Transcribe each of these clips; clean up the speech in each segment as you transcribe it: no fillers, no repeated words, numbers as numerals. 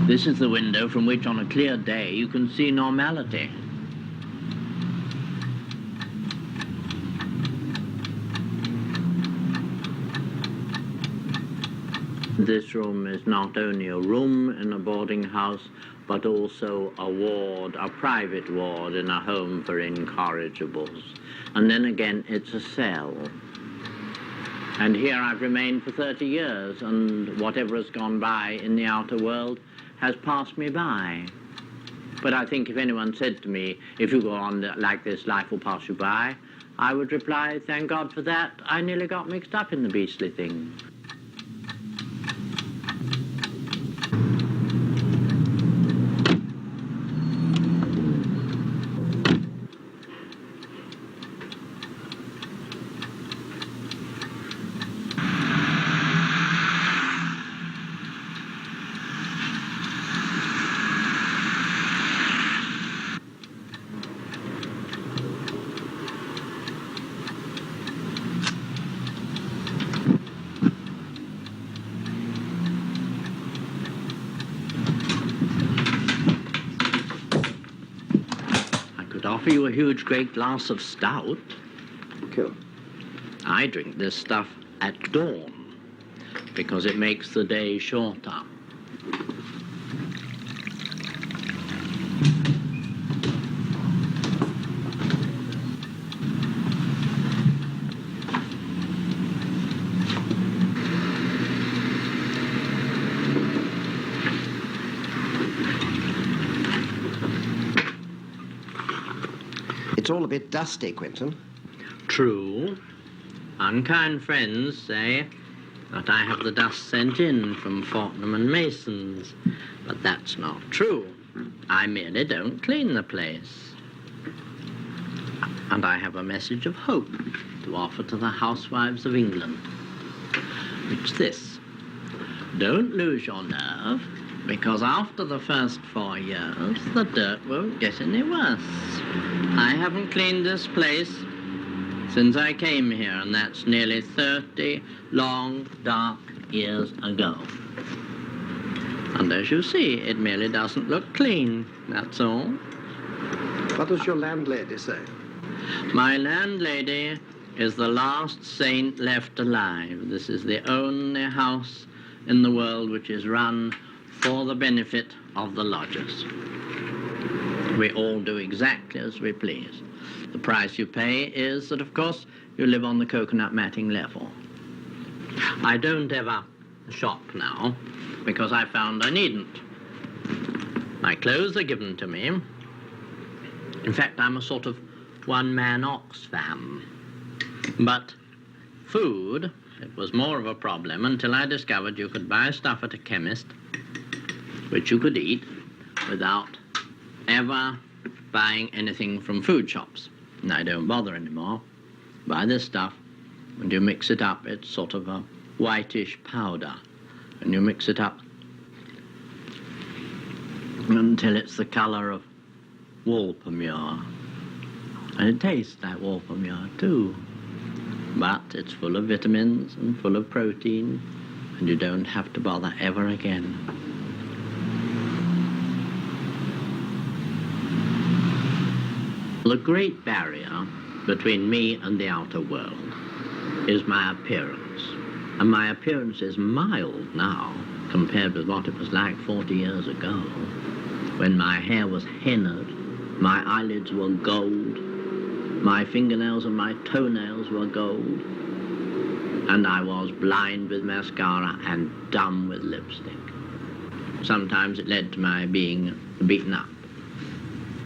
This is the window from which on a clear day you can see normality. This room is not only a room in a boarding house, but also a ward, a private ward in a home for incorrigibles. And then again, it's a cell. And here I've remained for 30 years, and whatever has gone by in the outer world has passed me by. But I think if anyone said to me, if you go on like this, life will pass you by, I would reply, thank God for that. I nearly got mixed up in the beastly thing. Offer you a huge, great glass of stout. Cool. I drink this stuff at dawn because it makes the day shorter. It's all a bit dusty, Quentin. True. Unkind friends say that I have the dust sent in from Fortnum and Mason's, but that's not true. I merely don't clean the place. And I have a message of hope to offer to the housewives of England. It's this. Don't lose your nerve, because after the first 4 years, the dirt won't get any worse. I haven't cleaned this place since I came here, and that's nearly 30 long, dark years ago. And as you see, it merely doesn't look clean, that's all. What does your landlady say? My landlady is the last saint left alive. This is the only house in the world which is run for the benefit of the lodgers. We all do exactly as we please. The price you pay is that, of course, you live on the coconut matting level. I don't ever shop now because I found I needn't. My clothes are given to me. In fact, I'm a sort of one-man Oxfam. But food, it was more of a problem until I discovered you could buy stuff at a chemist which you could eat without ever buying anything from food shops. And I don't bother anymore. Buy this stuff, and you mix it up. It's sort of a whitish powder. And you mix it up until it's the color of Walpermure. And it tastes like Walpermure too. But it's full of vitamins and full of protein, and you don't have to bother ever again. The great barrier between me and the outer world is my appearance. And my appearance is mild now compared with what it was like 40 years ago, when my hair was hennaed, my eyelids were gold, my fingernails and my toenails were gold, and I was blind with mascara and dumb with lipstick. Sometimes it led to my being beaten up,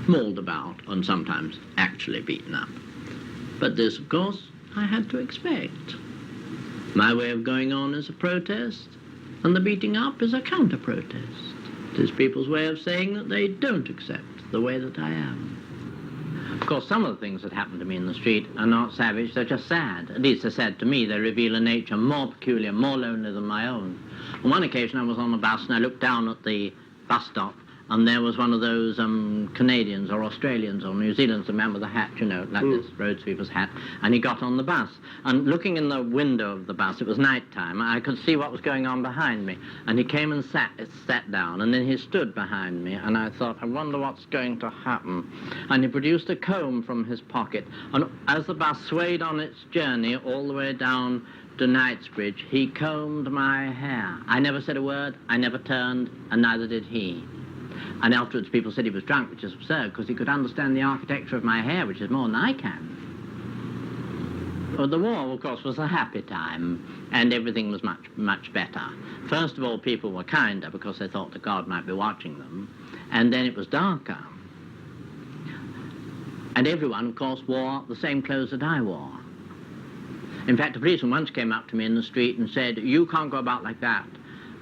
mauled about, and sometimes actually beaten up. But this, of course, I had to expect. My way of going on is a protest, and the beating up is a counter-protest. It is people's way of saying that they don't accept the way that I am. Of course, some of the things that happen to me in the street are not savage, they're just sad. At least they're sad to me. They reveal a nature more peculiar, more lonely than my own. On one occasion I was on a bus and I looked down at the bus stop and there was one of those Canadians or Australians or New Zealanders, remember the hat, you know, like this road sweeper's hat, and he got on the bus. And looking in the window of the bus, it was night time, I could see what was going on behind me. And he came and sat down, and then he stood behind me, and I thought, I wonder what's going to happen. And he produced a comb from his pocket, and as the bus swayed on its journey all the way down to Knightsbridge, he combed my hair. I never said a word, I never turned, and neither did he. And afterwards people said he was drunk, which is absurd, because he could understand the architecture of my hair, which is more than I can. Well, the war, of course, was a happy time, and everything was much, much better. First of all, people were kinder, because they thought that God might be watching them, and then it was darker. And everyone, of course, wore the same clothes that I wore. In fact, a policeman once came up to me in the street and said, "You can't go about like that."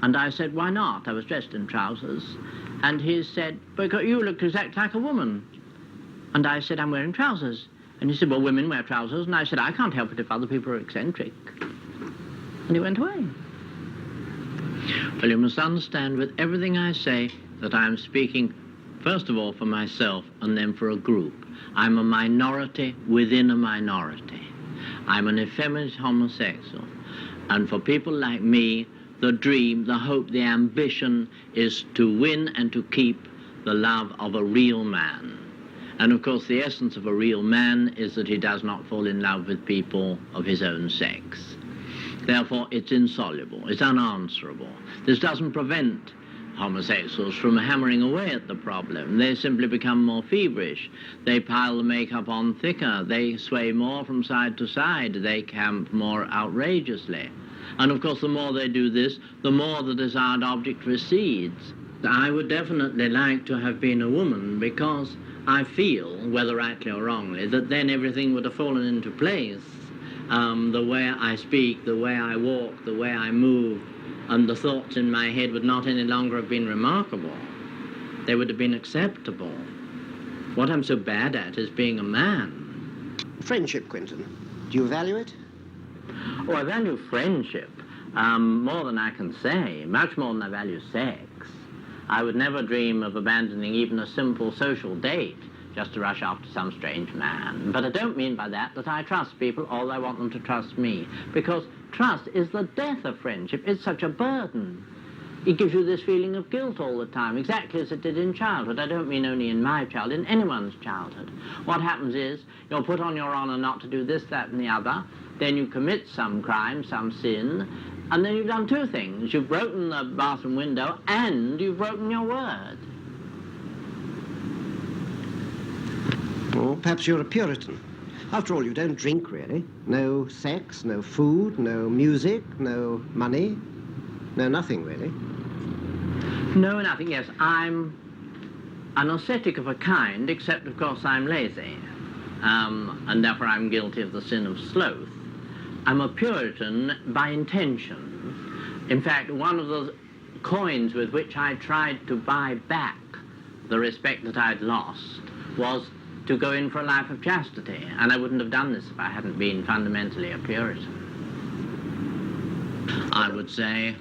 And I said, "Why not?" I was dressed in trousers. And he said, "Because you look exactly like a woman." And I said, "I'm wearing trousers." And he said, "Well, women wear trousers." And I said, "I can't help it if other people are eccentric." And he went away. Well, you must understand with everything I say that I'm speaking, first of all, for myself and then for a group. I'm a minority within a minority. I'm an effeminate homosexual. And for people like me, the dream, the hope, the ambition is to win and to keep the love of a real man. And of course, the essence of a real man is that he does not fall in love with people of his own sex. Therefore, it's insoluble, it's unanswerable. This doesn't prevent homosexuals from hammering away at the problem. They simply become more feverish. They pile the makeup on thicker. They sway more from side to side. They camp more outrageously. And of course, the more they do this, the more the desired object recedes. I would definitely like to have been a woman, because I feel, whether rightly or wrongly, that then everything would have fallen into place. The way I speak, the way I walk, the way I move, and the thoughts in my head would not any longer have been remarkable. They would have been acceptable. What I'm so bad at is being a man. Friendship, Quentin. Do you value it? Oh, I value friendship more than I can say, much more than I value sex. I would never dream of abandoning even a simple social date just to rush after some strange man. But I don't mean by that that I trust people or I want them to trust me, because trust is the death of friendship. It's such a burden. It gives you this feeling of guilt all the time, exactly as it did in childhood. I don't mean only in my childhood, in anyone's childhood. What happens is you're put on your honor not to do this, that, and the other. Then you commit some crime, some sin, and then you've done two things. You've broken the bathroom window and you've broken your word. Or perhaps you're a Puritan. After all, you don't drink, really. No sex, no food, no music, no money, no nothing, really. No, nothing, yes. I'm an ascetic of a kind, except, of course, I'm lazy. And therefore I'm guilty of the sin of sloth. I'm a Puritan by intention. In fact, one of the coins with which I tried to buy back the respect that I'd lost was to go in for a life of chastity, and I wouldn't have done this if I hadn't been fundamentally a Puritan. I would say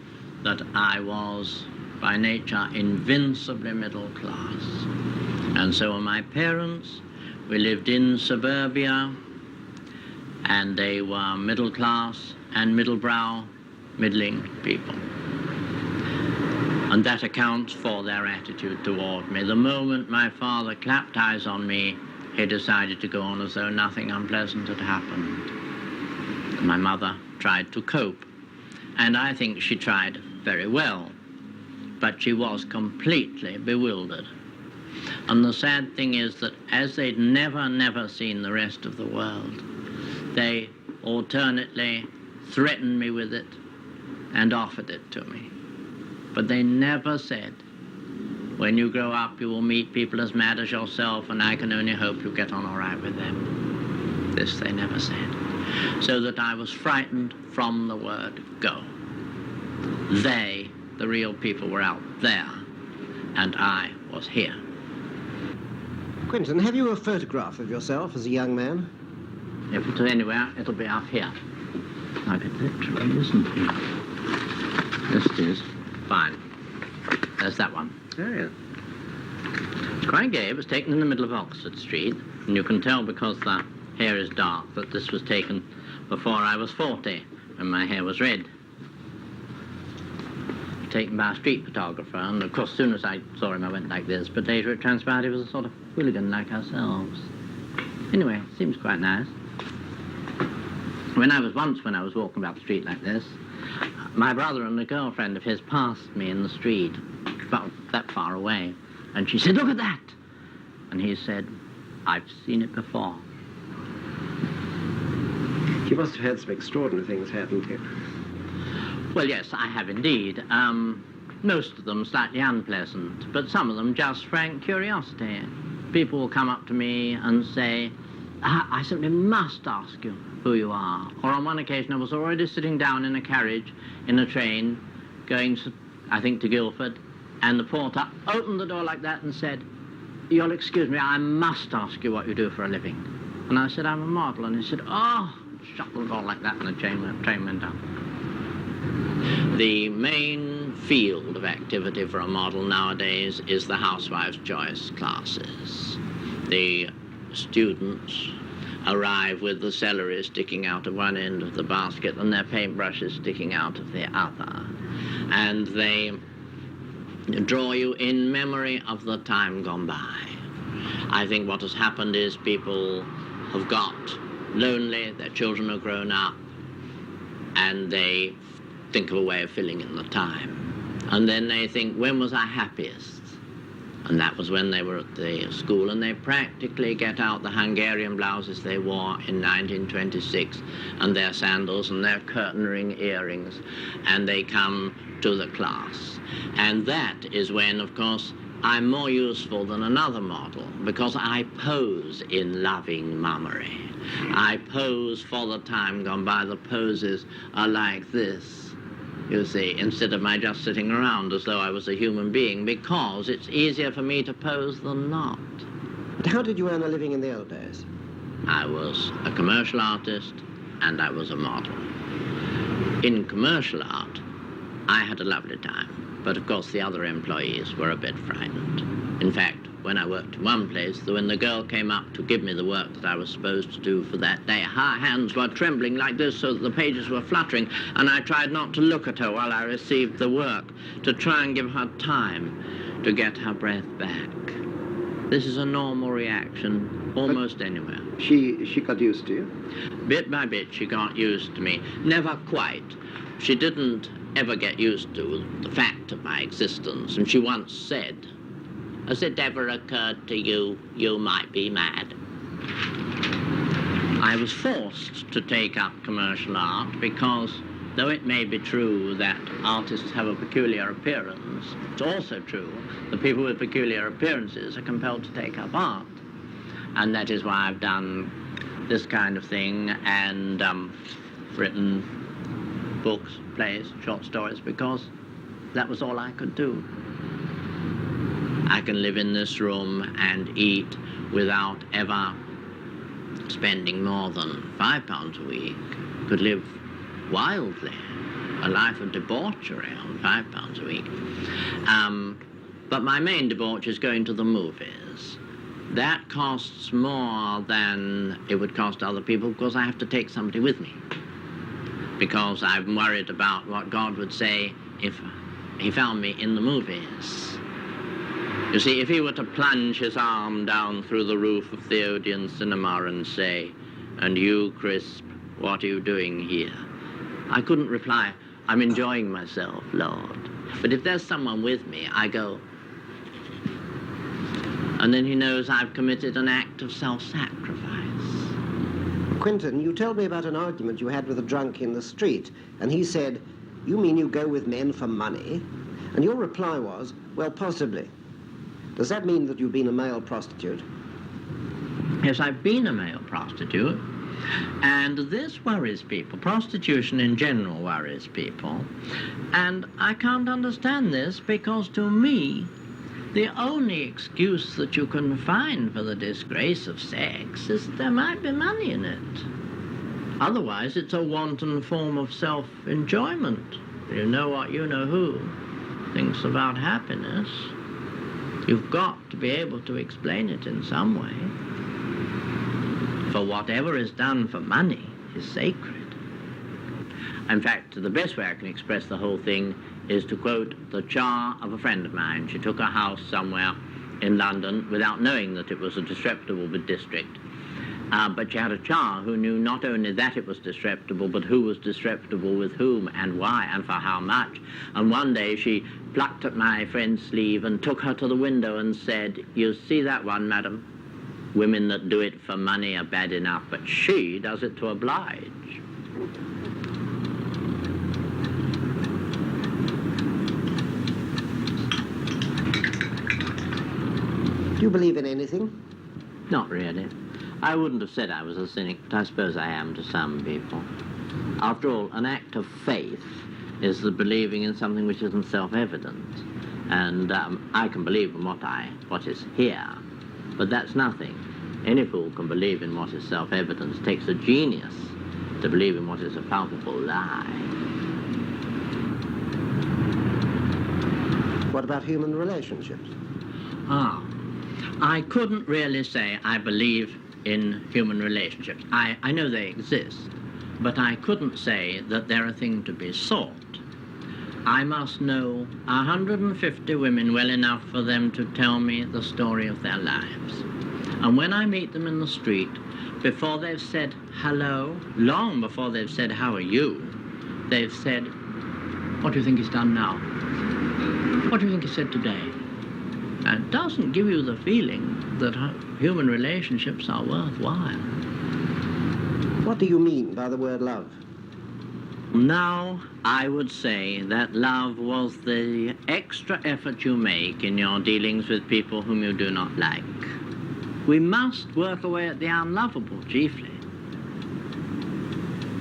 that I was, by nature, invincibly middle class. And so were my parents. We lived in suburbia, and they were middle class and middle-brow, middling people. And that accounts for their attitude toward me. The moment my father clapped eyes on me, he decided to go on as though nothing unpleasant had happened. My mother tried to cope, and I think she tried very well, but she was completely bewildered. And the sad thing is that as they'd never seen the rest of the world, they alternately threatened me with it and offered it to me. But they never said, "When you grow up, you will meet people as mad as yourself, and I can only hope you get on all right with them." This they never said. So that I was frightened from the word go. They, the real people, were out there, and I was here. Quentin, have you a photograph of yourself as a young man? If it's anywhere, it'll be up here. Like it literally isn't here. Yes, it is. Fine. There's that one. Oh, yeah. It's quite gay. It was taken in the middle of Oxford Street, and you can tell because the hair is dark that this was taken before I was 40, when my hair was red. Taken by a street photographer, and of course, as soon as I saw him, I went like this, but later it transpired he was a sort of hooligan like ourselves. Anyway, seems quite nice. When I was walking about the street like this, my brother and a girlfriend of his passed me in the street, about that far away, and she said, "Look at that!" And he said, "I've seen it before." You must have had some extraordinary things happen to you. Well, yes, I have indeed. Most of them slightly unpleasant, but some of them just frank curiosity. People will come up to me and say, I simply must ask you who you are. Or on one occasion, I was already sitting down in a carriage, in a train, going, I think, to Guildford, and the porter opened the door like that and said, "You'll excuse me, I must ask you what you do for a living." And I said, "I'm a model." And he said, "Oh," shut the door like that, and the train went down. The main field of activity for a model nowadays is the housewife's choice classes. The students arrive with the celery sticking out of one end of the basket and their paintbrushes sticking out of the other. And they draw you in memory of the time gone by. I think what has happened is people have got lonely, their children are grown up, and they think of a way of filling in the time. And then they think, when was I happiest? And that was when they were at the school, and they practically get out the Hungarian blouses they wore in 1926 and their sandals and their curtain ring earrings, and they come to the class. And that is when, of course, I'm more useful than another model, because I pose in loving mummery. I pose for the time gone by. The poses are like this, you see, instead of my just sitting around as though I was a human being, because it's easier for me to pose than not. But how did you earn a living in the old days? I was a commercial artist and I was a model. In commercial art, I had a lovely time, but of course the other employees were a bit frightened. In fact, when I worked in one place, when the girl came up to give me the work that I was supposed to do for that day, her hands were trembling like this so that the pages were fluttering, and I tried not to look at her while I received the work, to try and give her time to get her breath back. This is a normal reaction almost anywhere. She got used to you? Bit by bit, she got used to me. Never quite. She didn't ever get used to the fact of my existence, and she once said, "Has it ever occurred to you, you might be mad?" I was forced to take up commercial art because, though it may be true that artists have a peculiar appearance, it's also true that people with peculiar appearances are compelled to take up art. And that is why I've done this kind of thing and written books, plays, short stories, because that was all I could do. I can live in this room and eat without ever spending more than £5 a week. Could live wildly, a life of debauchery on £5 a week. But my main debauch is going to the movies. That costs more than it would cost other people because I have to take somebody with me. Because I'm worried about what God would say if he found me in the movies. You see, if he were to plunge his arm down through the roof of the Odeon cinema and say, "And you, Crisp, what are you doing here?" I couldn't reply, "I'm enjoying myself, Lord." But if there's someone with me, I go, and then he knows I've committed an act of self-sacrifice. Quentin, you told me about an argument you had with a drunk in the street, and he said, "You mean you go with men for money?" And your reply was, "Well, possibly." Does that mean that you've been a male prostitute? Yes, I've been a male prostitute, and this worries people. Prostitution in general worries people, and I can't understand this because to me, the only excuse that you can find for the disgrace of sex is that there might be money in it. Otherwise, it's a wanton form of self-enjoyment. You know what you know who thinks about happiness. You've got to be able to explain it in some way. For whatever is done for money is sacred. In fact, the best way I can express the whole thing is to quote the char of a friend of mine. She took a house somewhere in London without knowing that it was a disreputable district. But she had a char who knew not only that it was disreputable, but who was disreputable with whom and why and for how much. And one day she plucked at my friend's sleeve and took her to the window and said, "You see that one, madam? Women that do it for money are bad enough, but she does it to oblige." Do you believe in anything? Not really. I wouldn't have said I was a cynic, but I suppose I am to some people. After all, an act of faith is the believing in something which isn't self-evident. And I can believe in what is here, but that's nothing. Any fool can believe in what is self-evident. It takes a genius to believe in what is a palpable lie. What about human relationships? I couldn't really say I believe in human relationships. I know they exist, but I couldn't say that they're a thing to be sought. I must know 150 women well enough for them to tell me the story of their lives. And when I meet them in the street, before they've said hello, long before they've said how are you, they've said, "What do you think he's done now? What do you think he said today?" And it doesn't give you the feeling that human relationships are worthwhile. What do you mean by the word love? Now, I would say that love was the extra effort you make in your dealings with people whom you do not like. We must work away at the unlovable, chiefly.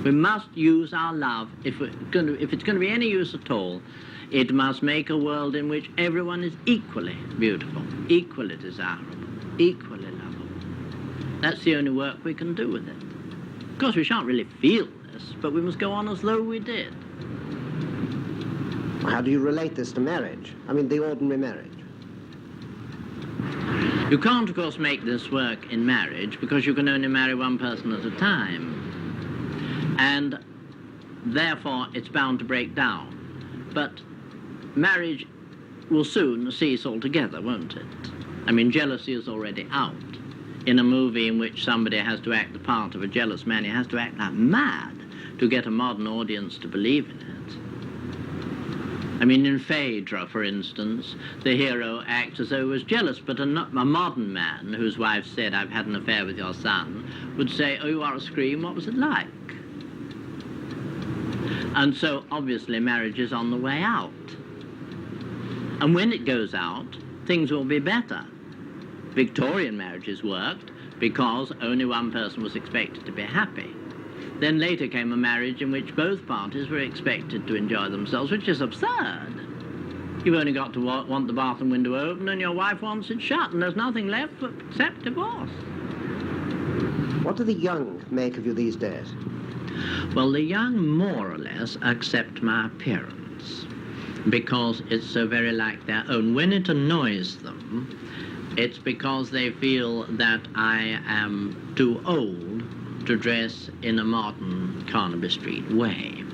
We must use our love, if it's going to be any use at all, it must make a world in which everyone is equally beautiful, equally desirable, equally lovable. That's the only work we can do with it. Of course, we shan't really feel this, but we must go on as though we did. How do you relate this to marriage? I mean, the ordinary marriage. You can't, of course, make this work in marriage because you can only marry one person at a time. And therefore, it's bound to break down. But marriage will soon cease altogether, won't it? I mean, jealousy is already out. In a movie in which somebody has to act the part of a jealous man, he has to act like mad to get a modern audience to believe in it. I mean, in Phaedra, for instance, the hero acts as though he was jealous, but a modern man whose wife said, "I've had an affair with your son," would say, "Oh, you are a scream, what was it like?" And so, obviously, marriage is on the way out. And when it goes out, things will be better. Victorian marriages worked because only one person was expected to be happy. Then later came a marriage in which both parties were expected to enjoy themselves, which is absurd. You've only got to want the bathroom window open and your wife wants it shut, and there's nothing left except divorce. What do the young make of you these days? Well, the young more or less accept my appearance because it's so very like their own. When it annoys them, it's because they feel that I am too old to dress in a modern Carnaby Street way.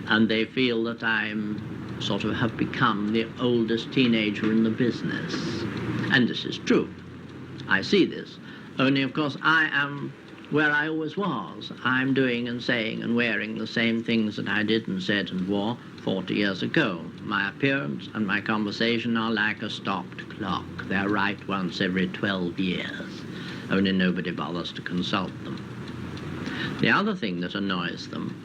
And they feel that I'm sort of have become the oldest teenager in the business. And this is true. I see this. Only, of course, I am where I always was. I'm doing and saying and wearing the same things that I did and said and wore 40 years ago. My appearance and my conversation are like a stopped clock. They're right once every 12 years. Only nobody bothers to consult them. The other thing that annoys them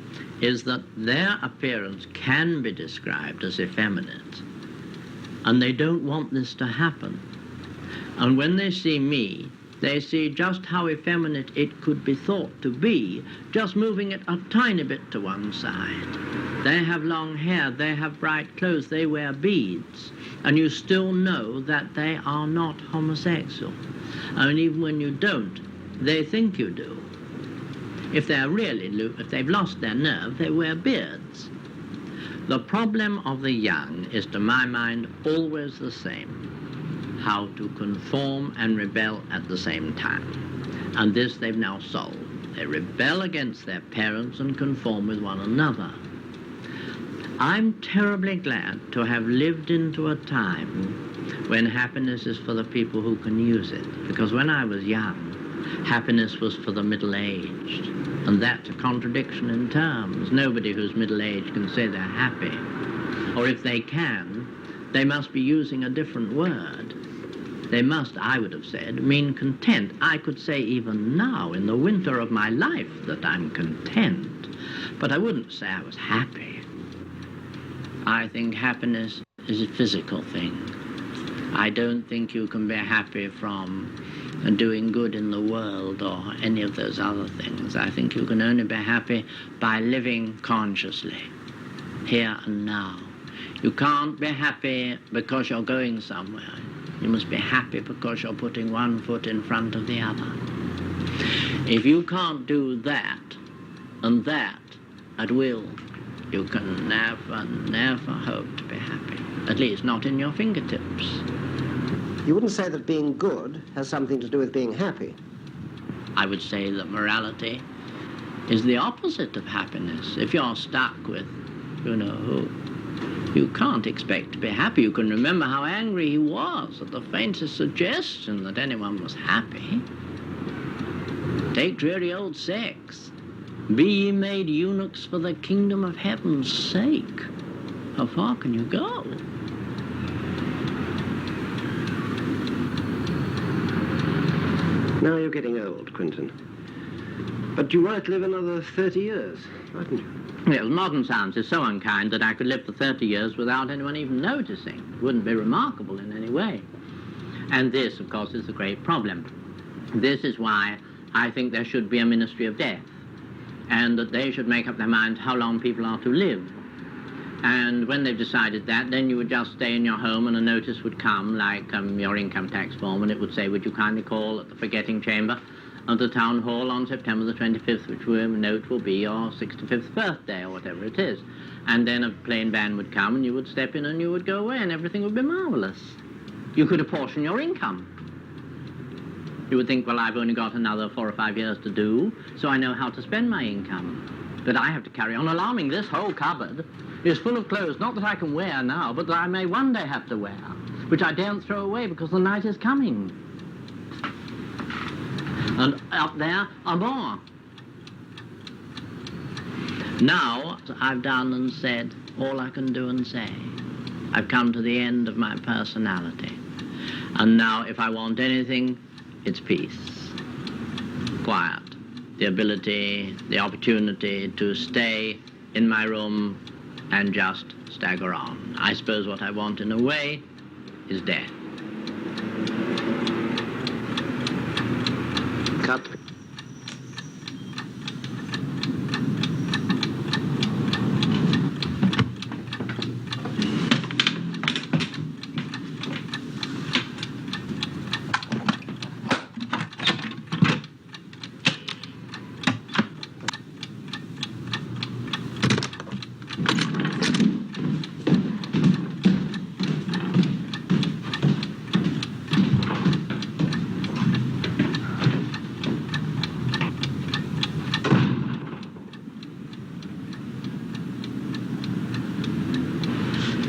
is that their appearance can be described as effeminate, and they don't want this to happen. And when they see me, they see just how effeminate it could be thought to be, just moving it a tiny bit to one side. They have long hair, they have bright clothes, they wear beads, and you still know that they are not homosexual. And even when you don't, they think you do. If they've lost their nerve, they wear beards. The problem of the young is, to my mind, always the same. how to conform and rebel at the same time. And this they've now solved. They rebel against their parents and conform with one another. I'm terribly glad to have lived into a time when happiness is for the people who can use it. Because when I was young, happiness was for the middle-aged. And that's a contradiction in terms. Nobody who's middle-aged can say they're happy. Or if they can, they must be using a different word. They must, I would have said, mean content. I could say even now, in the winter of my life, that I'm content. But I wouldn't say I was happy. I think happiness is a physical thing. I don't think you can be happy from doing good in the world or any of those other things. I think you can only be happy by living consciously, here and now. You can't be happy because you're going somewhere. You must be happy because you're putting one foot in front of the other. If you can't do that and that at will, you can never, never hope to be happy. At least not in your fingertips. You wouldn't say that being good has something to do with being happy? I would say that morality is the opposite of happiness. If you're stuck with, you can't expect to be happy. You can remember how angry he was at the faintest suggestion that anyone was happy. Take dreary old sex. Be ye made eunuchs for the kingdom of heaven's sake. How far can you go? Now you're getting old, Quentin. But you might live another 30 years, mightn't you? Yes, modern science is so unkind that I could live for 30 years without anyone even noticing. It wouldn't be remarkable in any way. And this, of course, is the great problem. This is why I think there should be a ministry of death, and that they should make up their minds how long people are to live. And when they've decided that, then you would just stay in your home and a notice would come, like your income tax form, and it would say, would you kindly call at the forgetting chamber of the town hall on September the 25th, which note will be your 65th birthday or whatever it is. And then a plain van would come and you would step in and you would go away and everything would be marvelous. You could apportion your income. You would think, well, I've only got another 4 or 5 years to do, so I know how to spend my income. But I have to carry on alarming. This whole cupboard is full of clothes, not that I can wear now, but that I may one day have to wear, which I daren't throw away because the night is coming. And up there are more. Now I've done and said all I can do and say. I've come to the end of my personality. And now if I want anything, it's peace, quiet, the ability, the opportunity to stay in my room and just stagger on. I suppose what I want in a way is death. Cut.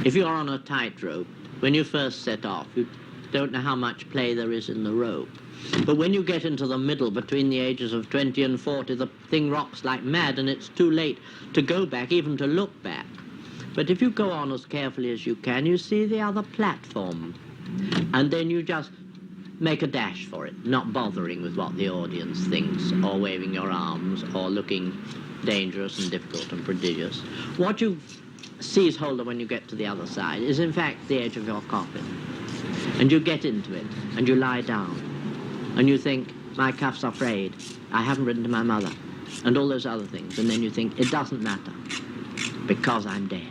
If you're on a tightrope, when you first set off, you don't know how much play there is in the rope. But when you get into the middle, between the ages of 20 and 40, the thing rocks like mad, and it's too late to go back, even to look back. But if you go on as carefully as you can, you see the other platform. And then you just make a dash for it, not bothering with what the audience thinks, or waving your arms, or looking dangerous and difficult and prodigious. What you seize hold of when you get to the other side is in fact the edge of your coffin. And you get into it, and you lie down, and you think, my cuffs are frayed, I haven't written to my mother, and all those other things. And then you think, it doesn't matter, because I'm dead.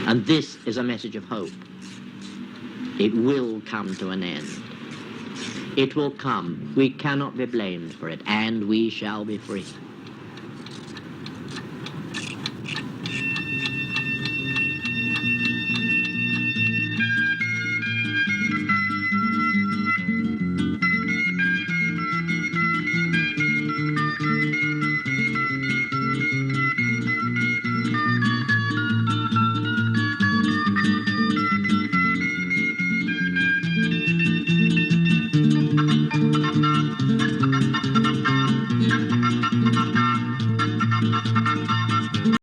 And this is a message of hope. It will come to an end. It will come. We cannot be blamed for it, and we shall be free.